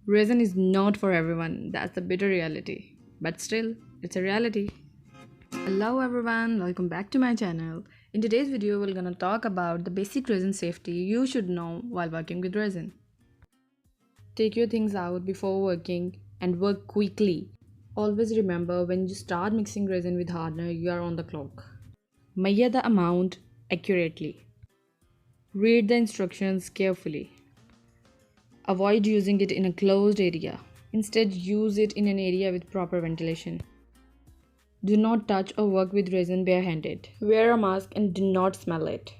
Resin is not for everyone, that's the bitter reality. But still, it's a reality. Hello everyone, welcome back to my channel. In today's video, we're gonna talk about the basic resin safety you should know while working with resin. Take your things out before working and work quickly. Always remember when you start mixing resin with hardener, you are on the clock. Measure the amount accurately. Read the instructions carefully. Avoid using it in a closed area. Instead, use it in an area with proper ventilation. Do not touch or work with resin barehanded. Wear a mask and do not smell it.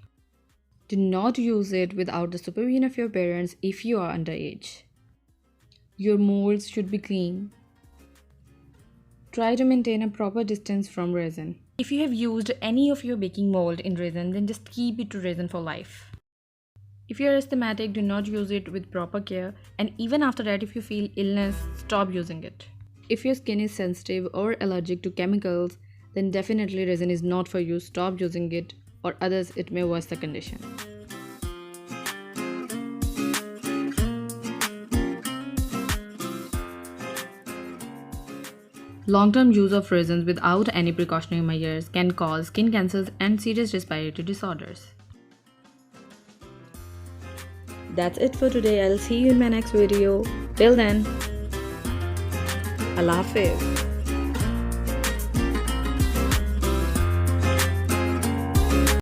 Do not use it without the supervision of your parents if you are underage. Your molds should be clean. Try to maintain a proper distance from resin. If you have used any of your baking mold in resin, then just keep it to resin for life. If you are asthmatic, do not use it with proper care, and even after that, if you feel illness, stop using it. If your skin is sensitive or allergic to chemicals, then definitely resin is not for you. Stop using it, or others it may worsen the condition. Long-term use of resins without any precautionary measures can cause skin cancers and serious respiratory disorders. That's it for today. I'll see you in my next video. Till then, Allah Hafiz.